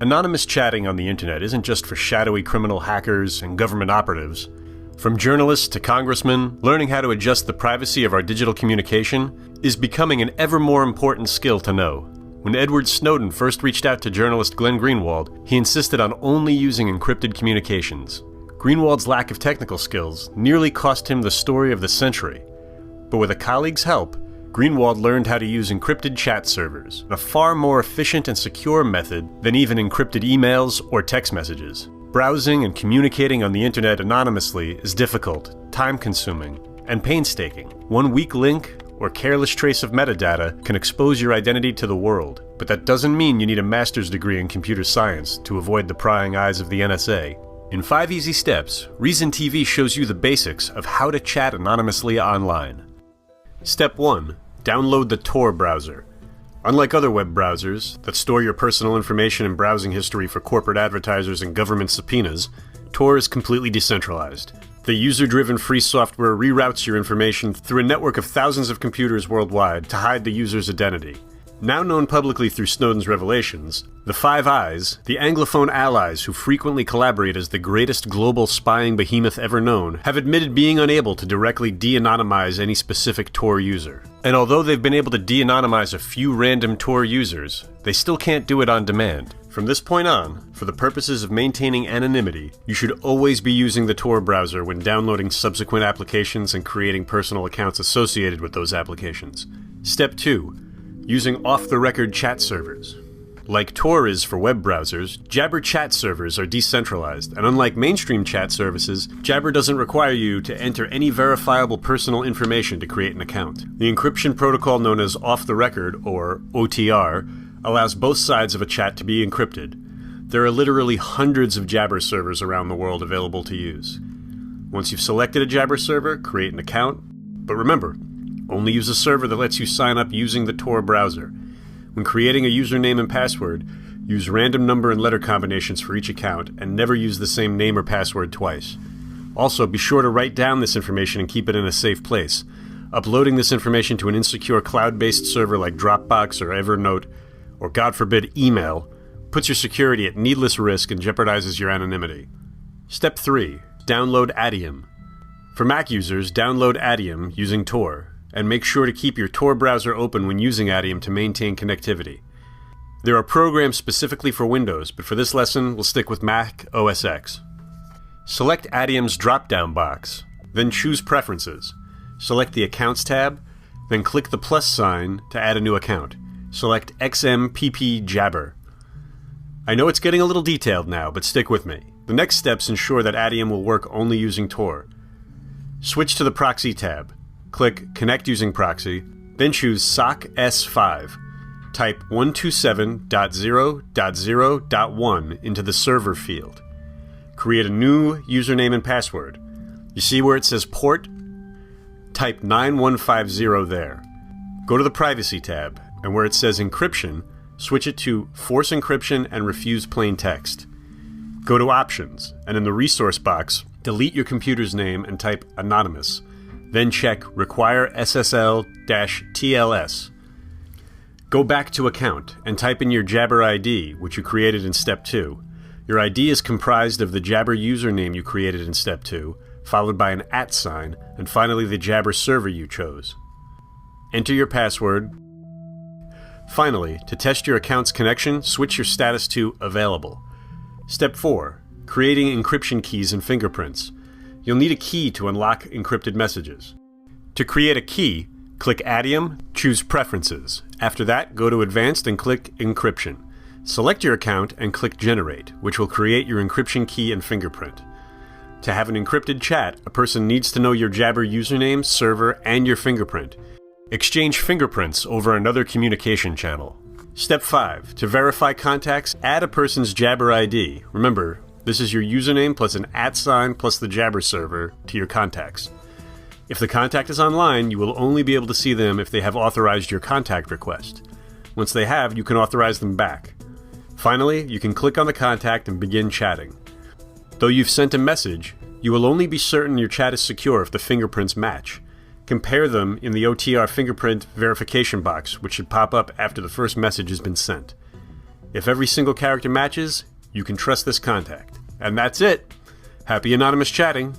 Anonymous chatting on the internet isn't just for shadowy criminal hackers and government operatives. From journalists to congressmen, learning how to adjust the privacy of our digital communication is becoming an ever more important skill to know. When Edward Snowden first reached out to journalist Glenn Greenwald, he insisted on only using encrypted communications. Greenwald's lack of technical skills nearly cost him the story of the century. But with a colleague's help, Greenwald learned how to use encrypted chat servers, a far more efficient and secure method than even encrypted emails or text messages. Browsing and communicating on the internet anonymously is difficult, time-consuming, and painstaking. One weak link or careless trace of metadata can expose your identity to the world, but that doesn't mean you need a master's degree in computer science to avoid the prying eyes of the NSA. In 5 easy steps, Reason TV shows you the basics of how to chat anonymously online. Step 1. Download the Tor browser. Unlike other web browsers that store your personal information and browsing history for corporate advertisers and government subpoenas, Tor is completely decentralized. The user-driven free software reroutes your information through a network of thousands of computers worldwide to hide the user's identity. Now known publicly through Snowden's revelations, the Five Eyes, the Anglophone allies who frequently collaborate as the greatest global spying behemoth ever known, have admitted being unable to directly de-anonymize any specific Tor user. And although they've been able to de-anonymize a few random Tor users, they still can't do it on demand. From this point on, for the purposes of maintaining anonymity, you should always be using the Tor browser when downloading subsequent applications and creating personal accounts associated with those applications. Step 2. Using off-the-record chat servers. Like Tor is for web browsers, Jabber chat servers are decentralized, and unlike mainstream chat services, Jabber doesn't require you to enter any verifiable personal information to create an account. The encryption protocol known as off-the-record, or OTR, allows both sides of a chat to be encrypted. There are literally hundreds of Jabber servers around the world available to use. Once you've selected a Jabber server, create an account, but remember, only use a server that lets you sign up using the Tor browser. When creating a username and password, use random number and letter combinations for each account, and never use the same name or password twice. Also, be sure to write down this information and keep it in a safe place. Uploading this information to an insecure cloud-based server like Dropbox or Evernote, or God forbid, email, puts your security at needless risk and jeopardizes your anonymity. Step 3. Download Adium. For Mac users, download Adium using Tor, and make sure to keep your Tor browser open when using Adium to maintain connectivity. There are programs specifically for Windows, but for this lesson, we'll stick with Mac OS X. Select Adium's drop-down box, then choose Preferences. Select the Accounts tab, then click the plus sign to add a new account. Select XMPP Jabber. I know it's getting a little detailed now, but stick with me. The next steps ensure that Adium will work only using Tor. Switch to the Proxy tab. Click Connect using Proxy, then choose SOC S5. Type 127.0.0.1 into the server field. Create a new username and password. You see where it says port? Type 9150 there. Go to the Privacy tab, and where it says Encryption, switch it to Force Encryption and Refuse Plain Text. Go to Options, and in the resource box, delete your computer's name and type Anonymous. Then check Require SSL-TLS. Go back to Account and type in your Jabber ID, which you created in Step 2. Your ID is comprised of the Jabber username you created in Step 2, followed by an @ sign, and finally the Jabber server you chose. Enter your password. Finally, to test your account's connection, switch your status to Available. Step 4. Creating encryption keys and fingerprints. You'll need a key to unlock encrypted messages. To create a key, click Adium, choose Preferences. After that, go to Advanced and click Encryption. Select your account and click Generate, which will create your encryption key and fingerprint. To have an encrypted chat, a person needs to know your Jabber username, server, and your fingerprint. Exchange fingerprints over another communication channel. Step 5. To verify contacts, add a person's Jabber ID. Remember, this is your username plus an @ sign plus the Jabber server to your contacts. If the contact is online, you will only be able to see them if they have authorized your contact request. Once they have, you can authorize them back. Finally, you can click on the contact and begin chatting. Though you've sent a message, you will only be certain your chat is secure if the fingerprints match. Compare them in the OTR fingerprint verification box, which should pop up after the first message has been sent. If every single character matches, you can trust this contact. And that's it. Happy anonymous chatting.